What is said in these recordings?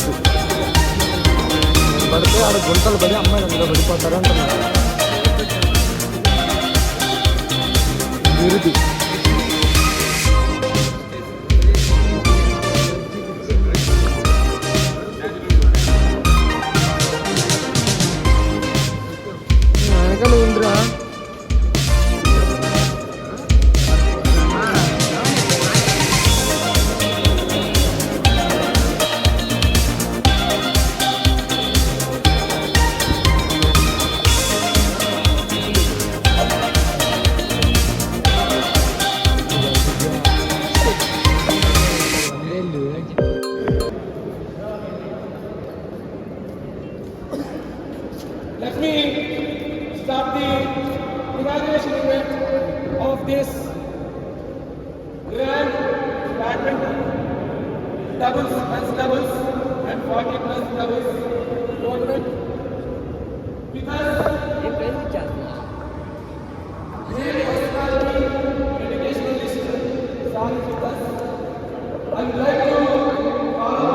వరకు పడితే ఆడ గుంటలు పడి అమ్మాయిలు అందులో పడిపోతారు అంటున్నారు. విరుది వెనకాల ఏంద్రా Let me start the inauguration event of this grand badminton doubles and doubles and 40 plus doubles tournament because educational decision starts with us. I would like to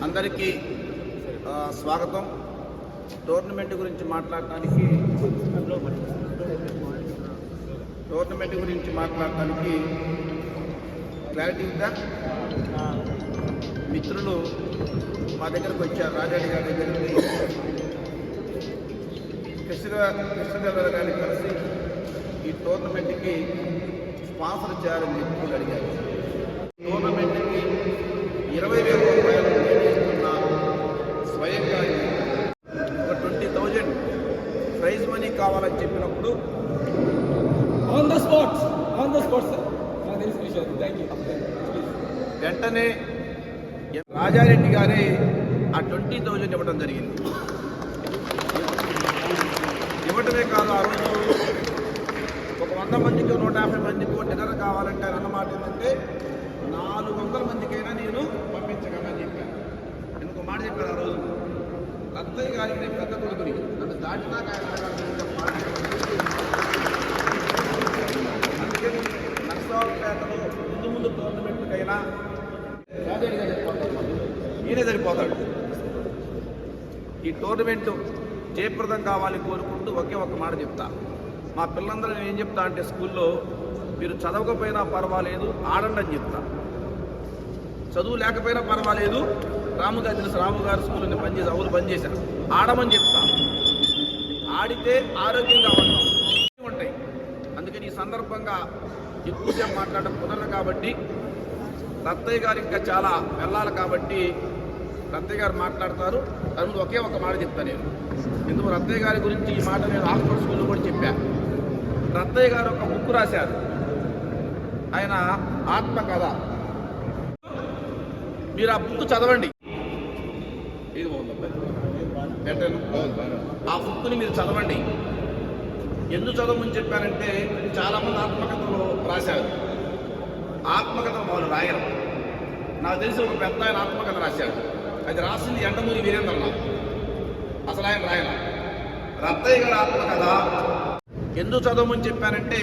అందరికీ స్వాగతం. టోర్నమెంట్ గురించి మాట్లాడటానికి క్లారిటీగా మిత్రులు మా దగ్గరకు వచ్చారు. రాజాడి గారి దగ్గరికి కృష్ణదేవరాయ గారిని కలిసి ఈ టోర్నమెంట్కి స్పాన్సర్ చేయాలని మిత్రులు అడిగారు. టోర్నమెంట్కి 20,000 రూపాయలు ఇస్తున్నారు. స్వయంగా ఒక 20,000 ప్రైజ్ మనీ కావాలని చెప్పినప్పుడు ఆన్ ద స్పాట్ వెంటనే రాజారెడ్డి గారే ఆ 20,000 ఇవ్వడం జరిగింది. ఇవ్వటమే కాదు, ఆ రోజు 100 మందికి 150 మందికి డిన్నర్ కావాలంటే ఆయన అన్నమాట ఏంటంటే 400 మందికైనా నేను పంపించగలను చెప్పాను. ఎందుకు మాట చెప్పాను ఆ రోజు, రత్తయ్య గారికి నేను పెద్ద కొడుకుని నన్ను దాటినాక ఆయన అందుకని నర్సరావుపేటలో ముందు టోర్నమెంట్కైనా రాజేడిగా సరిపోతాడు, ఈయనే సరిపోతాడు. ఈ టోర్నమెంటు జయప్రదం కావాలని కోరుకుంటూ ఒకే ఒక మాట చెప్తా. మా పిల్లలందరూ నేను ఏం చెప్తా అంటే స్కూల్లో మీరు చదవకపోయినా పర్వాలేదు ఆడండి అని చెప్తా. చదువు లేకపోయినా పర్వాలేదు, రాము గారి స్కూల్లో పనిచేశారు, ఆడమని చెప్తా. ఆడితే ఆరోగ్యంగా ఉంటాయి. అందుకని ఈ సందర్భంగా ఎక్కువసేపు మాట్లాడడం కుదరదు కాబట్టి రత్తయ్య గారు ఇంకా చాలా వెళ్ళాలి కాబట్టి రత్తయ్య గారు మాట్లాడతారు. దాని ముందు ఒకే ఒక మాట చెప్తాను నేను. ఎందుకు రత్తయ్య గారి గురించి ఈ మాట నేను ఆక్స్ఫర్డ్ స్కూల్లో కూడా చెప్పాను. రత్తయ్య గారు ఒక బుక్ రాశారు, ఆయన ఆత్మకథ. మీరు ఆ బుక్ చదవండి. ఇది ఆ బుక్ని మీరు చదవండి. ఎందుకు చదవమని చెప్పారంటే చాలామంది ఆత్మకథలు రాశారు, ఆత్మకథలు వాళ్ళు రాయరు. నాకు తెలిసి ఒక పెద్ద ఆయన ఆత్మకథ రాశాడు, అది రాసింది ఎండమూరి వీరేంద్రనాథ్. అసలు ఆయన రాయన. రత్తయ్య గారి ఆత్మకథ ఎందుకు చదవమని చెప్పానంటే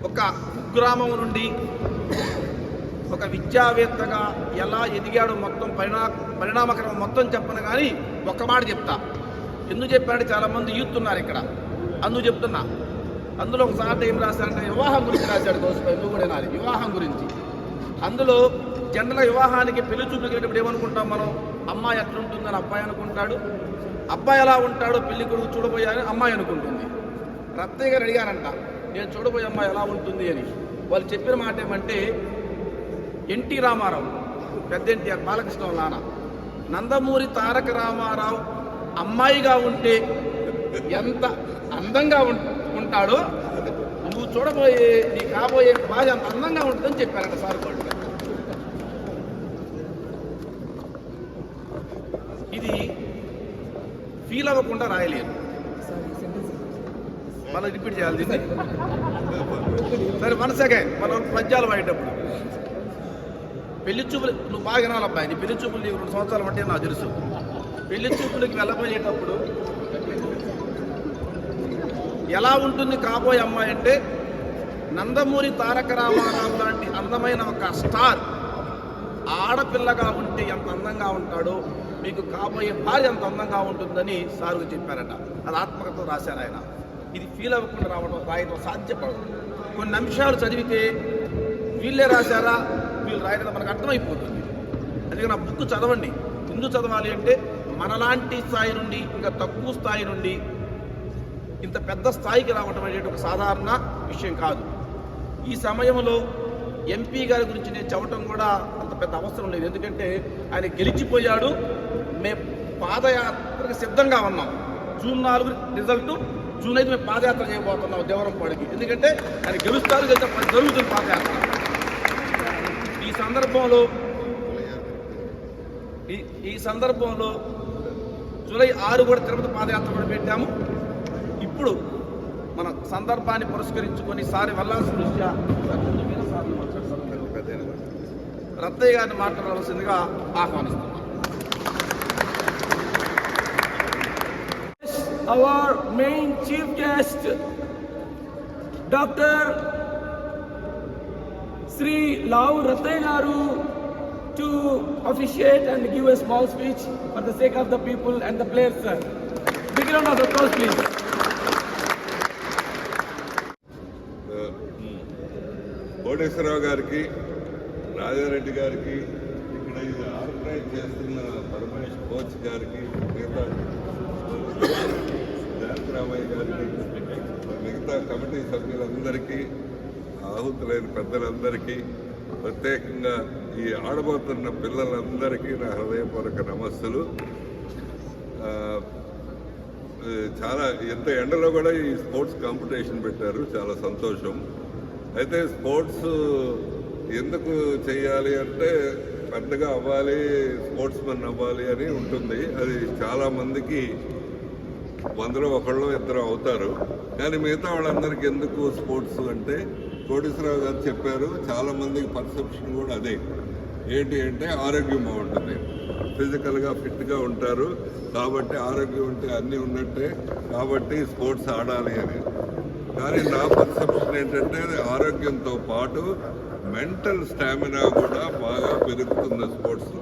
ఒక కుగ్రామం నుండి ఒక విద్యావేత్తగా ఎలా ఎదిగాడు మొత్తం పరిణామక్రమం మొత్తం చెప్పను కానీ ఒక్క మాట చెప్తా. ఎందుకు చెప్పాడంటే చాలామంది యూత్ ఉన్నారు ఇక్కడ, అందుకు చెప్తున్నా. అందులో ఒకసారి ఏం రాశారంటే వివాహం గురించి రాశాడు. దోసపై నువ్వు కూడా నాది వివాహం గురించి. అందులో జనరల్గా వివాహానికి పెళ్లి చూపుకెళ్ళేటప్పుడు ఏమనుకుంటాం మనం, అమ్మాయి ఎట్లుంటుందని అబ్బాయి అనుకుంటాడు, అబ్బాయి ఎలా ఉంటాడో పెళ్లి కొడుకు చూడబోయాని అమ్మాయి అనుకుంటుంది. రత్తయ్య గారు అడిగారంట, నేను చూడబోయే అమ్మాయి ఎలా ఉంటుంది అని. వాళ్ళు చెప్పిన మాట ఏమంటే ఎన్టీ రామారావు, పెద్ద ఎన్టీఆర్, బాలకృష్ణ నాన్న, నందమూరి తారక రామారావు అమ్మాయిగా ఉంటే ఎంత అందంగా ఉంటాడో నువ్వు చూడబోయే నీ కాబోయే భార్య అంత అందంగా ఉంటుందని చెప్పారంట సార్ వాళ్ళు. ఇది ఫీల్ అవ్వకుండా రాయలేరు, మళ్ళీ రిపీట్ చేయాలి దీన్ని. సరే మనసగే మన పద్యాలు వాడేటప్పుడు పెళ్లి చూపులు నువ్వు బాగా వినాలి అబ్బాయి, నీ పెళ్లి చూపులు నీకు 2 సంవత్సరాలు బట్టి నాకు తెలుసు. పెళ్లి చూపులకి వెళ్ళబోయేటప్పుడు ఎలా ఉంటుంది కాబోయే అమ్మాయి అంటే నందమూరి తారక రామారావు లాంటి అందమైన ఒక స్టార్ ఆడపిల్లగా ఉంటే ఎంత అందంగా ఉంటాడో మీకు కాబోయే భార్య ఎంత అందంగా ఉంటుందని సారుగా చెప్పారట. అది ఆత్మకథతో రాశారు ఆయన. ఇది ఫీల్ అవ్వకుండా రాయడం సాధ్యపడదు. కొన్ని అంశాలు చదివితే వీళ్ళే రాశారా వీళ్ళు రాయడం మనకు అర్థమైపోతుంది. అందుకని ఆ బుక్ చదవండి. ఎందుకు చదవాలి అంటే మనలాంటి స్థాయి నుండి ఇంకా తక్కువ స్థాయి నుండి ఇంత పెద్ద స్థాయికి రావడం అనేది ఒక సాధారణ విషయం కాదు. ఈ సమయంలో ఎంపీ గారి గురించి నేను చెప్పడం కూడా అంత పెద్ద అవసరం లేదు, ఎందుకంటే ఆయన గెలిచిపోయాడు. మేము పాదయాత్రకు సిద్ధంగా ఉన్నాం. జూన్ 4 రిజల్ట్, జూన్ 5 మేము పాదయాత్ర చేయబోతున్నాం దేవరంపాడికి. ఎందుకంటే ఆయన గెలుస్తారు, జరుగుతుంది పాదయాత్ర. ఈ సందర్భంలో జూలై 6 కూడా తిరుపతి పాదయాత్ర కూడా పెట్టాము. ఇప్పుడు మన సందర్భాన్ని పురస్కరించుకొని సారి వెళ్ళాల్సిన దృష్ట్యా రత్తయ్య గారిని మాట్లాడవలసిందిగా ఆహ్వానిస్తున్నాం. Our main chief guest, Dr. Sri Lau Rattayya Garu, to officiate and give a small speech for the sake of the people and the players, sir. Big round of applause, please. Koteswararao గారికి, రాజారెడ్డి గారికి, ఇక్కడ ఇది organise చేస్తున్న Paramesh coach గారికి, మిగతా రామయ్య గారికి, మిగతా committee సభ్యులందరికీ, ఆహుతులైన పెద్దలందరికీ, ప్రత్యేకంగా ఈ ఆడబోతున్న పిల్లలందరికీ నా హృదయపూర్వక నమస్సులు. చాలా ఎంత ఎండలో కూడా ఈ స్పోర్ట్స్ కాంపిటీషన్ పెట్టారు, చాలా సంతోషం. అయితే స్పోర్ట్స్ ఎందుకు చేయాలి అంటే పెద్దగా అవ్వాలి, స్పోర్ట్స్ మెన్ అవ్వాలి అని ఉంటుంది. అది చాలామందికి 100లో ఒకళ్ళు ఇద్దరు అవుతారు. కానీ మిగతా వాళ్ళందరికీ ఎందుకు స్పోర్ట్స్ అంటే కోటేశ్వరరావు గారు చెప్పారు, చాలా మందికి పర్సెప్షన్ కూడా అదే. ఏంటి అంటే ఆరోగ్యం బాగుంటుంది, ఫిజికల్గా ఫిట్గా ఉంటారు, కాబట్టి ఆరోగ్యం ఉంటే అన్నీ ఉన్నట్టే, కాబట్టి స్పోర్ట్స్ ఆడాలి అని. కానీ నా పర్సెప్షన్ ఏంటంటే ఆరోగ్యంతో పాటు మెంటల్ స్టామినా కూడా బాగా పెరుగుతుంది స్పోర్ట్స్.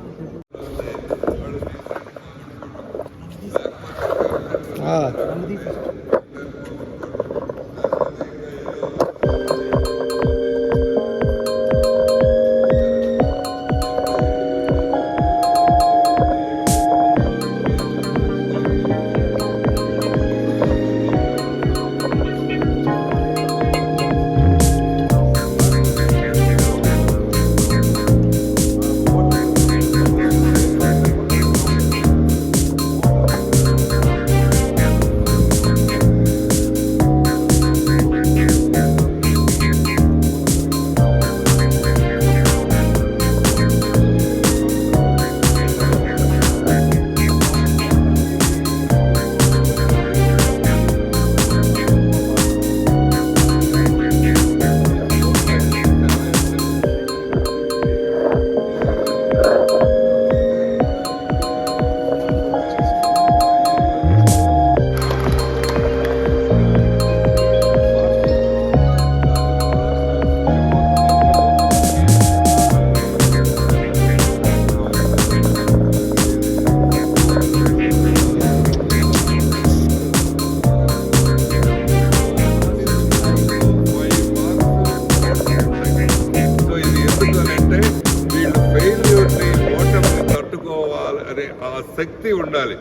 శక్తి ఉండాలి.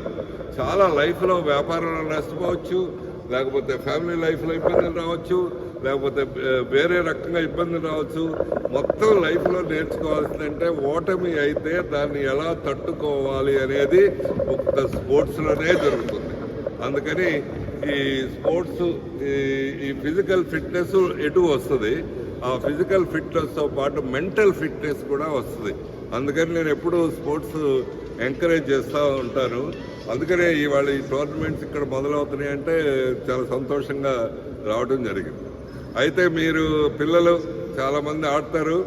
చాలా లైఫ్లో వ్యాపారంలో నష్టపోవచ్చు, లేకపోతే ఫ్యామిలీ లైఫ్లో ఇబ్బందులు రావచ్చు, లేకపోతే వేరే రకంగా ఇబ్బందులు రావచ్చు. మొత్తం లైఫ్లో నేర్చుకోవాల్సిందంటే ఓటమి అయితే దాన్ని ఎలా తట్టుకోవాలి అనేది ఒక స్పోర్ట్స్లోనే జరుగుతుంది. అందుకని ఈ స్పోర్ట్స్ ఈ ఫిజికల్ ఫిట్నెస్ ఎటు వస్తుంది, ఆ ఫిజికల్ ఫిట్నెస్తో పాటు మెంటల్ ఫిట్నెస్ కూడా వస్తుంది. అందుకని నేను ఎప్పుడూ స్పోర్ట్స్ ఎంకరేజ్ చేస్తూ ఉంటాను. అందుకనే ఇవాళ ఈ టోర్నమెంట్స్ ఇక్కడ మొదలవుతున్నాయంటే చాలా సంతోషంగా రావడం జరిగింది. అయితే మీరు పిల్లలు చాలామంది ఆడతారు,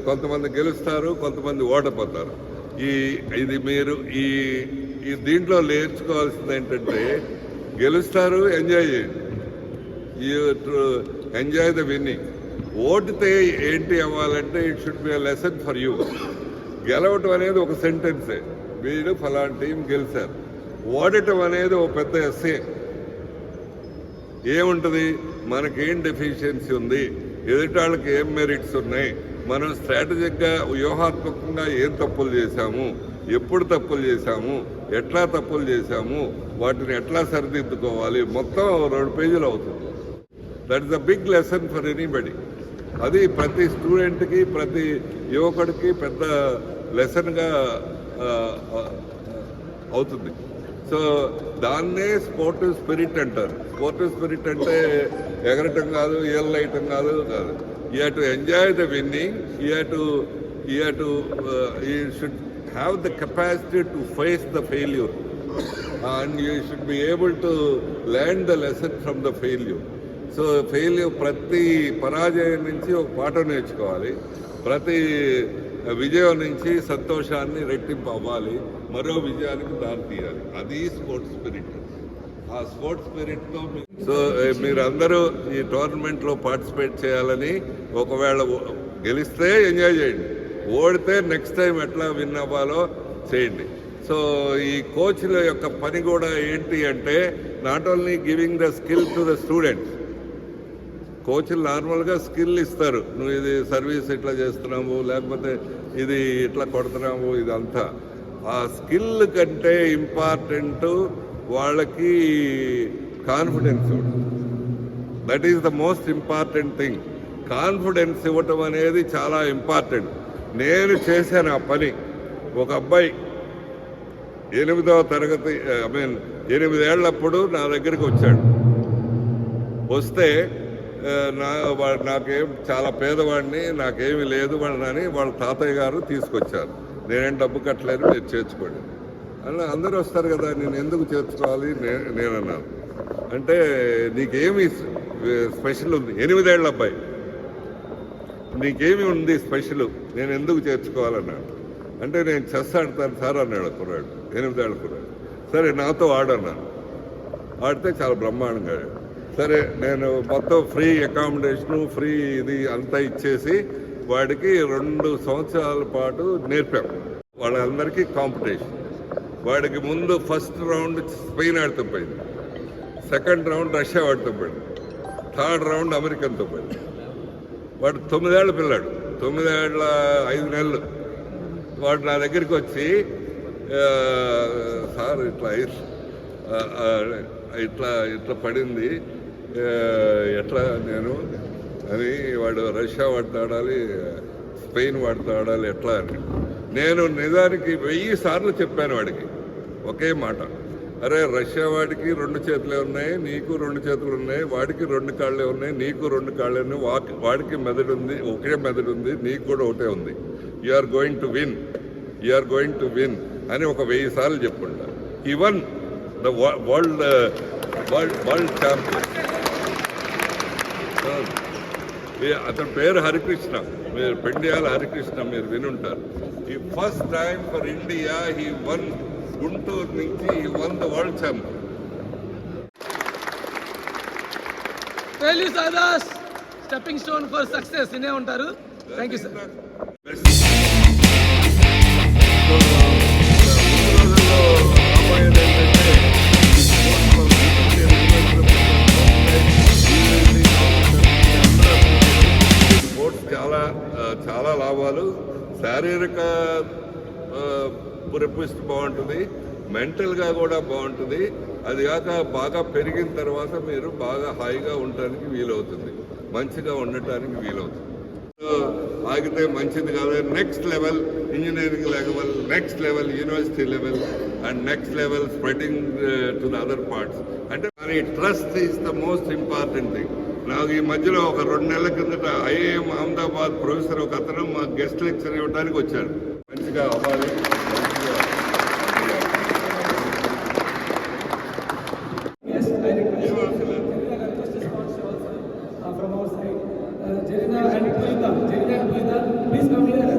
కొంతమంది గెలుస్తారు, కొంతమంది ఓడిపోతారు. ఇది మీరు ఈ దీంట్లో నేర్చుకోవాల్సింది ఏంటంటే గెలుస్తారు, ఎంజాయ్ చేయండి, ఎంజాయ్ ద విన్నింగ్. ఓడితే ఏంటి అవ్వాలంటే it should be a lesson for you. గెలవటం అనేది ఒక సెంటెన్సే, వీడు ఫలానా టీం గెలిచారు. ఓడటం అనేది ఒక పెద్ద ఎస్సే. ఏముంటుంది, మనకేం డెఫిషియన్సీ ఉంది, ఎదుటాళ్ళకి ఏం మెరిట్స్ ఉన్నాయి, మనం స్ట్రాటజిక్గా వ్యూహాత్మకంగా ఏం తప్పులు చేశాము, ఎప్పుడు తప్పులు చేశాము, ఎట్లా తప్పులు చేశాము, వాటిని ఎట్లా సరిదిద్దుకోవాలి, మొత్తం 2 పేజీలు అవుతుంది. That is the big lesson for anybody. అది ప్రతి స్టూడెంట్కి, ప్రతి యువకుడికి పెద్ద లెసన్గా అవుతుంది. సో దాన్నే స్పోర్టివ్ స్పిరిట్ అంటారు. స్పోర్టివ్ స్పిరిట్ అంటే ఎగరటం కాదు, ఏళ్ళేయటం కాదు. You have to enjoy the winning, you should have the capacity to face the failure, and you should be able to learn the lesson from the failure. So failure, ప్రతి పరాజయం నుంచి ఒక పాఠం నేర్చుకోవాలి, ప్రతి విజయం నుంచి సంతోషాన్ని రెట్టింపు అవ్వాలి, మరో విజయానికి దారి తీయాలి. అది స్పోర్ట్స్ స్పిరిట్. ఆ స్పోర్ట్స్ స్పిరిట్తో సో మీరందరూ ఈ టోర్నమెంట్లో పార్టిసిపేట్ చేయాలని, ఒకవేళ గెలిస్తే ఎంజాయ్ చేయండి, ఓడితే నెక్స్ట్ టైం ఎట్లా విన్ అవ్వాలో చేయండి. సో ఈ కోచ్ల యొక్క పని కూడా ఏంటి అంటే not only giving the skill to the students. కోచ్లు నార్మల్గా స్కిల్ ఇస్తారు, నువ్వు ఇది సర్వీస్ ఇట్లా చేస్తున్నావు, లేకపోతే ఇది ఇట్లా కొడుతున్నావు, ఇదంతా. ఆ స్కిల్ కంటే ఇంపార్టెంట్ వాళ్ళకి confidence. That is the most important thing. Confidence ఇవ్వటం అనేది చాలా ఇంపార్టెంట్. నేను చేశాను ఆ పని. ఒక అబ్బాయి 8వ తరగతి 8 ఏళ్ళప్పుడు నా దగ్గరికి వచ్చాడు. వస్తే నాకేం చాలా పేదవాడిని, నాకేమీ లేదు వాళ్ళని వాళ్ళ తాతయ్య గారు తీసుకొచ్చారు. నేనేం డబ్బు కట్టలేదు, మీరు చేర్చుకోండి. అలా అందరూ వస్తారు కదా, నేను ఎందుకు చేర్చుకోవాలి నేను అన్నాను. అంటే నీకేమి స్పెషల్ ఉంది, 8 ఏళ్ల అబ్బాయి, నీకేమి ఉంది స్పెషల్, నేను ఎందుకు చేర్చుకోవాలన్నాడు. అంటే నేను చెస్ ఆడతాను సార్ అన్నాడు కుర్రాడు, 8 ఏళ్ల కుర్రాడు. సరే నాతో ఆడన్నాను. ఆడితే చాలా బ్రహ్మాండంగా ఆడాడు. సరే నేను మొత్తం ఫ్రీ అకామిడేషను ఫ్రీ ఇది అంతా ఇచ్చేసి వాడికి 2 సంవత్సరాల పాటు నేర్పాం. వాళ్ళందరికీ కాంపిటీషన్. వాడికి ముందు ఫస్ట్ రౌండ్ స్పెయిన్ ఆడుతూ పోయింది, సెకండ్ రౌండ్ రష్యా ఆడుతూ పోయింది, థర్డ్ రౌండ్ అమెరికన్తో పోయింది. వాడు 9 ఏళ్ల పిల్లాడు, 9 ఏళ్ల 5 నెలలు. వాడు నా దగ్గరికి వచ్చి సార్ ఇట్లా ఇట్లా ఇట్లా పడింది, ఎట్లా నేను అని. వాడు రష్యా వాడితో ఆడాలి, స్పెయిన్ వాడితో ఆడాలి, ఎట్లా అని. నేను నిజానికి 1000 సార్లు చెప్పాను వాడికి ఒకే మాట, అరే రష్యా వాడికి 2 చేతులే ఉన్నాయి, నీకు 2 చేతులు ఉన్నాయి, వాడికి 2 కాళ్ళే ఉన్నాయి, నీకు 2 కాళ్ళే ఉన్నాయి, వాడికి మెదడు ఉంది, ఒకే మెదడు ఉంది, నీకు కూడా ఒకటే ఉంది. You are going to win, you are going to win అని ఒక 1000 సార్లు చెప్పుంటా. Even the world champion. అతని పేరు హరికృష్ణ, మీరు పెండియాల హరికృష్ణ, మీరు వినుంటారు. ఈ first time for India he won, Guntur నుంచి he won the world champion. Failures are the stepping stone for success ఇనే ఉంటారు. Thank you sir. చాలా లాభాలు. శారీరక పురపిస్తూ బాగుంటుంది, మెంటల్గా కూడా బాగుంటుంది. అది కాక బాగా పెరిగిన తర్వాత మీరు బాగా హాయిగా ఉండటానికి వీలవుతుంది, మంచిగా ఉండటానికి వీలవుతుంది. ఆగితే మంచిది కాదు. Next level engineering level, next level university level, and next level spreading to the other parts. అంటే కానీ trust is the most important thing. నాకు ఈ మధ్యలో ఒక 2 నెలల కిందట ఐఐఎం అహ్మదాబాద్ ప్రొఫెసర్ ఒక అతను మా గెస్ట్ లెక్చర్ ఇవ్వడానికి వచ్చాడు. మంచిగా అవ్వాలి, Please come here.